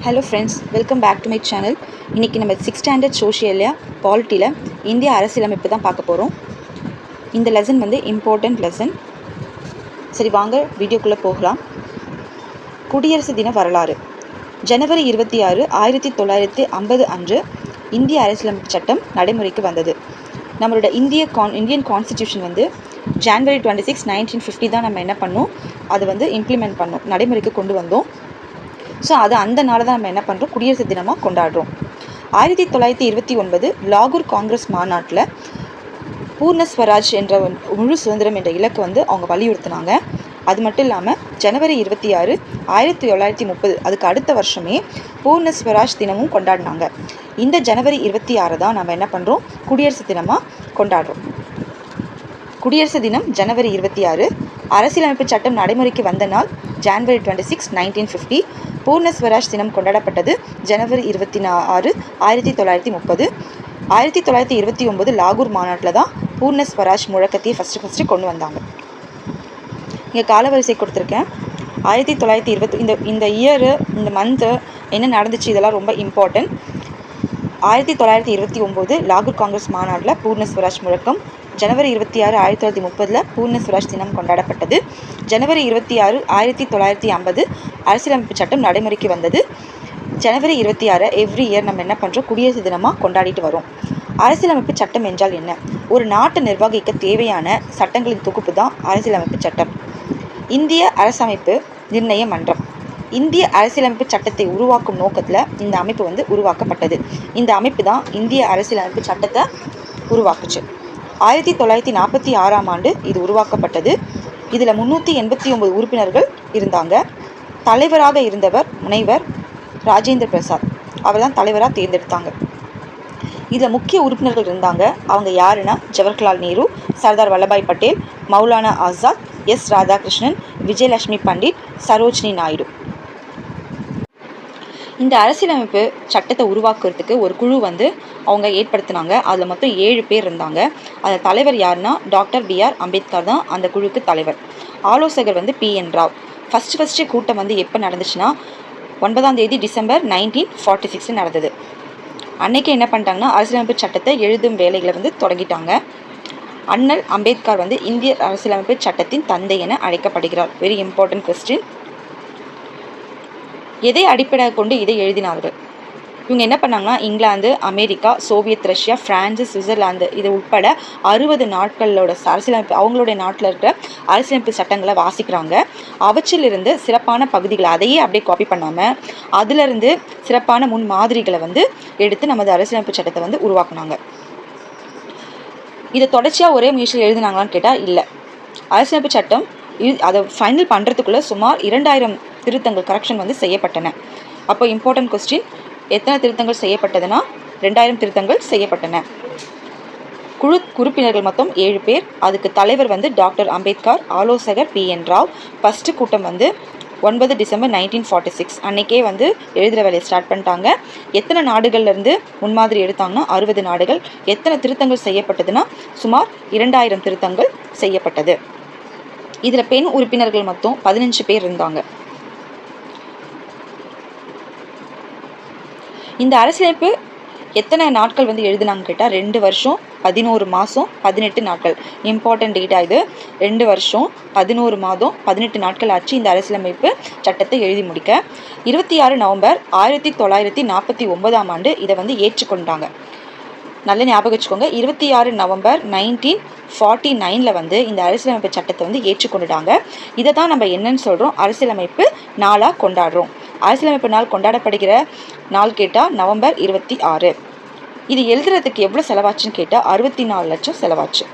Hello friends, welcome back to my channel. இன்றைக்கி நம்ம 6th standard சோஷியலில் பாலிட்டியில் இந்திய அரசியலமைப்பு தான் பார்க்க போகிறோம். இந்த லெசன் வந்து இம்பார்ட்டண்ட் லெசன். சரி, வாங்க வீடியோக்குள்ளே போகலாம். குடியரசு தின வரலாறு. ஜனவரி 26, 1950 அன்று இந்திய அரசியலமைப்பு சட்டம் நடைமுறைக்கு வந்தது. நம்மளோட இந்தியன் கான்ஸ்டிடியூஷன் வந்து ஜான்வரி 26, 1950 தான் நம்ம என்ன பண்ணோம், அதை வந்து இம்ப்ளிமெண்ட் பண்ணோம், நடைமுறைக்கு கொண்டு வந்தோம். ஸோ அது அந்த நாளை தான் நம்ம என்ன பண்ணுறோம், குடியரசு தினமாக கொண்டாடுறோம். 1929 லாகூர் காங்கிரஸ் மாநாட்டில் பூர்ண ஸ்வராஜ் என்ற முழு சுதந்திரம் என்ற இலக்கு வந்து அவங்க வலியுறுத்தினாங்க. அது மட்டும் இல்லாமல் ஜனவரி 26, 1930 அதுக்கு அடுத்த வருஷமே பூர்ண ஸ்வராஜ் தினமும் கொண்டாடினாங்க. இந்த ஜனவரி 26 தான் நம்ம என்ன பண்ணுறோம், குடியரசு தினமாக கொண்டாடுறோம். குடியரசு தினம் ஜனவரி 26. அரசியலமைப்பு சட்டம் நடைமுறைக்கு வந்த நாள் ஜான்வரி 26, 1950. பூர்ண ஸ்வராஜ் தினம் கொண்டாடப்பட்டது ஜனவரி 26, 1930. 1929 லாகூர் மாநாட்டில் தான் பூர்ண ஸ்வராஜ் முழக்கத்தையே ஃபஸ்ட்டு கொண்டு வந்தாங்க. இங்கே காலவரிசை கொடுத்துருக்கேன். 1920 இந்த இயரு, இந்த மந்த்து என்ன நடந்துச்சு, இதெல்லாம் ரொம்ப இம்பார்ட்டன்ட். 1929 லாகூர் காங்கிரஸ் மாநாட்டில் பூர்ண ஸ்வராஜ் முழக்கம். ஜனவரி 26, 1930 பூர்ண ஸ்வராஜ் தினம் கொண்டாடப்பட்டது. ஜனவரி 26, 1950 அரசியலமைப்பு சட்டம் நடைமுறைக்கு வந்தது. ஜனவரி 26 எவ்ரி இயர் நம்ம என்ன பண்ணுறோம், குடியரசு தினமாக கொண்டாடிட்டு வரோம். அரசியலமைப்பு சட்டம் என்றால் என்ன? ஒரு நாட்டை நிர்வகிக்க தேவையான சட்டங்களின் தொகுப்பு தான் அரசியலமைப்பு சட்டம். இந்திய அரசமைப்பு நிர்ணய மன்றம். இந்திய அரசியலமைப்பு சட்டத்தை உருவாக்கும் நோக்கத்தில் இந்த அமைப்பு வந்து உருவாக்கப்பட்டது. இந்த அமைப்பு தான் இந்திய அரசியலமைப்பு சட்டத்தை உருவாக்குச்சு. 1946 ஆண்டு இது உருவாக்கப்பட்டது. இதில் 389 உறுப்பினர்கள் இருந்தாங்க. தலைவராக இருந்தவர் முனைவர் ராஜேந்திர பிரசாத். அவர் தான் தலைவராக தேர்ந்தெடுத்தாங்க. இதில் முக்கிய உறுப்பினர்கள் இருந்தாங்க. அவங்க யாருன்னா ஜவஹர்லால் நேரு, சர்தார் வல்லபாய் பட்டேல், மௌலானா ஆசாத், எஸ் ராதாகிருஷ்ணன், விஜயலட்சுமி பண்டிட், சரோஜினி நாயுடு. இந்த அரசியலமைப்பு சட்டத்தை உருவாக்குறதுக்கு ஒரு குழு வந்து அவங்க ஏற்படுத்தினாங்க. அதில் மொத்தம் 7 பேர் இருந்தாங்க. அதில் தலைவர் யாருன்னா டாக்டர் B.R. அம்பேத்கர் தான் அந்த குழுவுக்கு தலைவர். ஆலோசகர் வந்து P.N. ராவ். ஃபஸ்ட்டு கூட்டம் வந்து எப்போ நடந்துச்சுன்னா 9 டிசம்பர் 1946 நடந்தது. அன்னைக்கு என்ன பண்ணிட்டாங்கன்னா, அரசியலமைப்பு சட்டத்தை எழுதும் வேலைகளை வந்து தொடங்கிட்டாங்க. அண்ணல் அம்பேத்கர் வந்து இந்திய அரசியலமைப்பு சட்டத்தின் தந்தை என அழைக்கப்படுகிறார். Very important question. எதை அடிப்படையாக கொண்டு இதை எழுதினார்கள்? இவங்க என்ன பண்ணாங்கன்னா, England, America, Soviet Russia, France, Switzerland இது உட்பட 60 நாட்களோட அரசியலமைப்பு, அவங்களுடைய நாட்டில் இருக்கிற அரசியலமைப்பு சட்டங்களை வாசிக்கிறாங்க. அவற்றிலிருந்து சிறப்பான பகுதிகளை அதையே அப்படியே காப்பி பண்ணாமல் அதிலிருந்து சிறப்பான முன் மாதிரிகளை வந்து எடுத்து நமது அரசியலமைப்பு சட்டத்தை வந்து உருவாக்குனாங்க. இதை தொடர்ச்சியாக ஒரே முயற்சியில் எழுதினாங்களான்னு கேட்டால் இல்லை. அரசியலமைப்பு சட்டம் அதை ஃபைனல் பண்ணுறதுக்குள்ளே சுமார் 2000 திருத்தங்கள், கரெக்ஷன் வந்து செய்யப்பட்டன. அப்போ இம்பார்ட்டன்ட் கொஸ்டின், எத்தனை திருத்தங்கள் செய்யப்பட்டதுன்னா 2000 திருத்தங்கள் செய்யப்பட்டன. குழு உறுப்பினர்கள் மொத்தம் 7 பேர். அதுக்கு தலைவர் வந்து டாக்டர் அம்பேத்கர், ஆலோசகர் P.N. ராவ். ஃபஸ்ட்டு கூட்டம் வந்து 9 டிசம்பர் 1946 அன்னைக்கே வந்து எழுதுகிற வேலையை ஸ்டார்ட் பண்ணிட்டாங்க. எத்தனை நாடுகள்லேருந்து முன்மாதிரி எடுத்தாங்கன்னா 60 நாடுகள். எத்தனை திருத்தங்கள் செய்யப்பட்டதுன்னா சுமார் 2000 திருத்தங்கள் செய்யப்பட்டது. இதில் பெண் உறுப்பினர்கள் மொத்தம் 15 பேர் இருந்தாங்க. இந்த அரசியலமைப்பு எத்தனை நாட்கள் வந்து எழுதுனாங்க கேட்டால் 2 வருஷம் 11 மாதம் 18 நாட்கள். இம்பார்ட்டன்ட் டேட்டா இது. 2 வருஷம் 11 மாதம் 18 நாட்கள் ஆச்சு இந்த அரசியலமைப்பு சட்டத்தை எழுதி முடிக்க. 26 நவம்பர் 1949 ஆண்டு இதை வந்து ஏற்றுக்கொண்டாங்க. நல்ல ஞாபகம் வச்சுக்கோங்க. 26 நவம்பர் 1949 வந்து இந்த அரசியலமைப்பு சட்டத்தை வந்து ஏற்றுக்கொண்டுட்டாங்க. இதை தான் நம்ம என்னன்னு சொல்கிறோம், அரசியலமைப்பு நாளாக கொண்டாடுறோம். அரசியலமைப்பு நாள் கொண்டாடப்படுகிற நாள் கேட்டால் நவம்பர் 26. இது எழுதுறதுக்கு எவ்வளோ செலவாச்சுன்னு கேட்டால் 64 லட்சம் செலவாச்சு.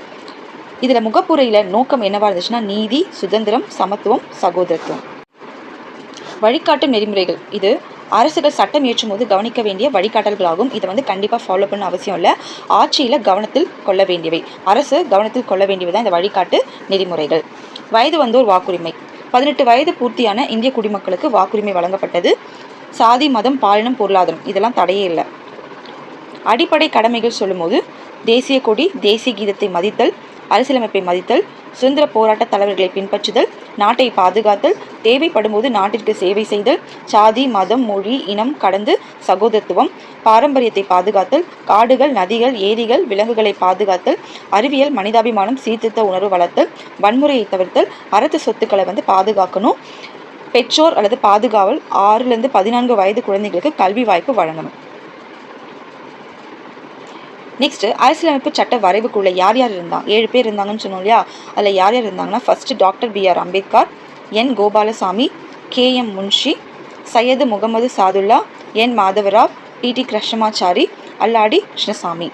இதில் முகப்புரையில் நோக்கம் என்னவாக இருந்துச்சுன்னா, நீதி, சுதந்திரம், சமத்துவம், சகோதரத்துவம். வழிகாட்டும் நெறிமுறைகள். இது அரசுகள் சட்டம் இயற்றும் போது கவனிக்க வேண்டிய வழிகாட்டல்களாகும். இதை வந்து கண்டிப்பாக ஃபாலோ பண்ண அவசியம் இல்லை. ஆட்சியில் கவனத்தில் கொள்ள வேண்டியவை, அரசு கவனத்தில் கொள்ள வேண்டியவை தான் இந்த வழிகாட்டு நெறிமுறைகள். வயது வந்தோர் வாக்குரிமை. 18 வயது பூர்த்தியான இந்திய குடிமக்களுக்கு வாக்குரிமை வழங்கப்பட்டது. சாதி, மதம், பாலினம், பொருளாதாரம் இதெல்லாம் தடையே இல்லை. அடிப்படை கடமைகள் சொல்லும்போது தேசிய கொடி, தேசிய கீதத்தை மதித்தல், அரசியலமைப்பை மதித்தல், சுதந்திர போராட்ட தலைவர்களை பின்பற்றுதல், நாட்டை பாதுகாத்தல், தேவைப்படும் போது நாட்டிற்கு சேவை செய்தல், சாதி மதம் மொழி இனம் கடந்து சகோதரத்துவம், பாரம்பரியத்தை பாதுகாத்தல், காடுகள் நதிகள் ஏரிகள் விலங்குகளை பாதுகாத்தல், அறிவியல் மனிதாபிமானம் சீர்திருத்த உணர்வு வளர்த்தல், வன்முறையை தவிர்த்தல், அரசு சொத்துக்களை பாதுகாக்கணும், பெற்றோர் அல்லது பாதுகாவல் 6 to 14 வயது குழந்தைகளுக்கு கல்வி வாய்ப்பு வழங்கணும். நெக்ஸ்ட் அரசியலமைப்பு சட்ட வரைவுக்குள்ள யார் யார் இருந்தாங்க? 7 பேர் இருந்தாங்கன்னு சொன்னோம் இல்லையா? அதில் யார் யார் இருந்தாங்கன்னா, first doctor BR Ambedkar, N Gopalaswami, KM Munshi, Syed Mohammed Saadulla, N Madhava Rao, TT Krishnamachari, Alladi Krishnaswamy.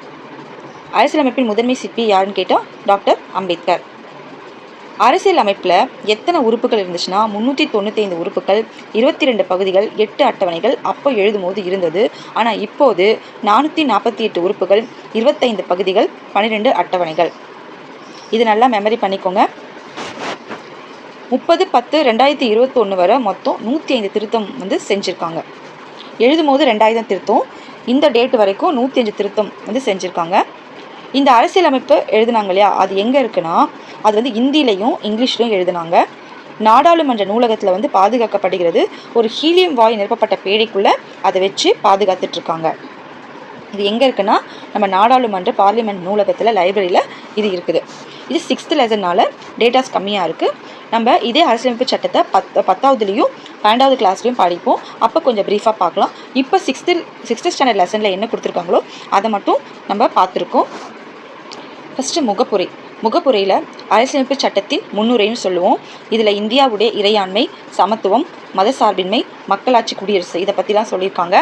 அரசியலமைப்பின் முதன்மை சிற்பி யாருன்னு கேட்டால் டாக்டர் அம்பேத்கர். அரசியல் அமைப்பில் எத்தனை உறுப்புகள் இருந்துச்சுன்னா 395 உறுப்புகள், 22 பகுதிகள், 8 அட்டவணைகள் அப்போ எழுதும்போது இருந்தது. ஆனால் இப்போது 448 உறுப்புகள், 25 பகுதிகள், 12 அட்டவணைகள். இது நல்லா மெமரி பண்ணிக்கோங்க. 30/10/2021 வரை மொத்தம் 105 திருத்தம் செஞ்சுருக்காங்க. எழுதும்போது 2000 திருத்தம், இந்த டேட் வரைக்கும் 105 திருத்தம் செஞ்சுருக்காங்க. இந்த அரசியலமைப்பு எழுதுனாங்க இல்லையா, அது எங்கே இருக்குன்னா, அது ஹிந்திலையும் இங்கிலீஷ்லையும் எழுதுனாங்க. நாடாளுமன்ற நூலகத்தில் பாதுகாக்கப்படுகிறது. ஒரு ஹீலியம் வாயு நிரப்பப்பட்ட பேழைக்குள்ளே அதை வச்சு பாதுகாத்துட்ருக்காங்க. இது எங்கே இருக்குன்னா, நம்ம நாடாளுமன்ற பார்லிமெண்ட் நூலகத்தில் லைப்ரரியில் இது இருக்குது. இது 6th லெசன்னால் டேட்டாஸ் கம்மியாக இருக்குது. நம்ம இதே அரசியலமைப்பு சட்டத்தை 10ஆவதுலேயும் 12வது கிளாஸ்லையும் படிப்போம். அப்போ கொஞ்சம் ப்ரீஃபாக பார்க்கலாம். இப்போ 6th ஸ்டாண்டர்ட் லெசனில் என்ன கொடுத்துருக்காங்களோ அதை மட்டும் நம்ம பார்த்துருக்கோம். ஃபஸ்ட்டு முகப்புரை. முகப்புரையில் அரசியலமைப்பு சட்டத்தின் முன்னுரைன்னு சொல்லுவோம். இதில் இந்தியாவுடைய இறையாண்மை, சமத்துவம், மதசார்பின்மை, மக்களாட்சி, குடியரசு இதை பற்றிலாம் சொல்லியிருக்காங்க.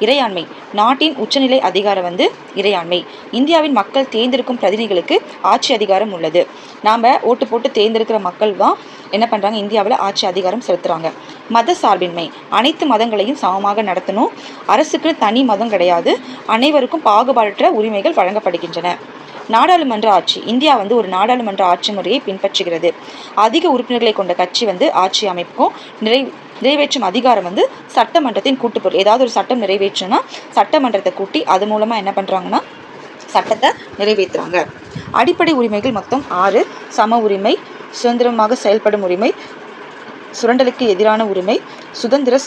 இறையாண்மை, நாட்டின் உச்சநிலை அதிகாரம் இறையாண்மை. இந்தியாவின் மக்கள் தேர்ந்தெடுக்கும் பிரதிநிதிகளுக்கு ஆட்சி அதிகாரம் உள்ளது. நாம் ஓட்டு போட்டு தேர்ந்தெடுக்கிற மக்கள் தான் என்ன பண்ணுறாங்க, இந்தியாவில் ஆட்சி அதிகாரம் செலுத்துகிறாங்க. மத சார்பின்மை, அனைத்து மதங்களையும் சமமாக நடத்தணும். அரசுக்கு தனி மதம் கிடையாது. அனைவருக்கும் பாகுபாடற்ற உரிமைகள் வழங்கப்படுகின்றன. நாடாளுமன்ற ஆட்சி, இந்தியா ஒரு நாடாளுமன்ற ஆட்சி முறையை பின்பற்றுகிறது. அதிக உறுப்பினர்களை கொண்ட கட்சி ஆட்சி அமைப்புக்கும் நிறைவேற்றும் அதிகாரம் சட்டமன்றத்தின் கூட்டுப்பொருள். ஏதாவது ஒரு சட்டம் நிறைவேற்றுனா சட்டமன்றத்தை கூட்டி அது மூலமாக என்ன பண்ணுறாங்கன்னா சட்டத்தை நிறைவேற்றுறாங்க. அடிப்படை உரிமைகள் மொத்தம் 6. சம உரிமை, சுதந்திரமாக செயல்படும் உரிமை, சுரண்டலுக்கு எதிரான உரிமை, சுதந்திர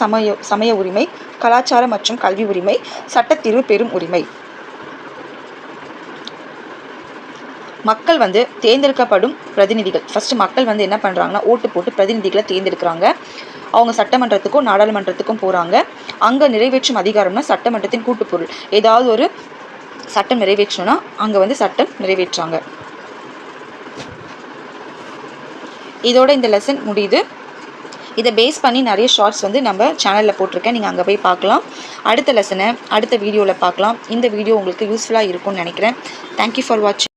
சமய உரிமை, கலாச்சார மற்றும் கல்வி உரிமை, சட்டத்தீர்வு பெறும் உரிமை. மக்கள் தேர்ந்தெடுக்கப்படும் பிரதிநிதிகள். ஃபஸ்ட்டு மக்கள் என்ன பண்ணுறாங்கன்னா ஓட்டு போட்டு பிரதிநிதிகளை தேர்ந்தெடுக்கிறாங்க. அவங்க சட்டமன்றத்துக்கும் நாடாளுமன்றத்துக்கும் போகிறாங்க. அங்கே நிறைவேற்றும் அதிகாரம்னா சட்டமன்றத்தின் கூட்டுப்பொருள். ஏதாவது ஒரு சட்டம் நிறைவேற்றணும்னா அங்கே சட்டம் நிறைவேற்றாங்க. இதோட இந்த லெசன் முடியுது. இதை பேஸ் பண்ணி நிறைய ஷார்ட்ஸ் நம்ம சேனலில் போட்டிருக்கேன். நீங்கள் அங்கே போய் பார்க்கலாம். அடுத்த லெசனை அடுத்த வீடியோவில் பார்க்கலாம். இந்த வீடியோ உங்களுக்கு யூஸ்ஃபுல்லாக இருக்கும்னு நினைக்கிறேன். தேங்க்யூ ஃபார் வாட்சிங்.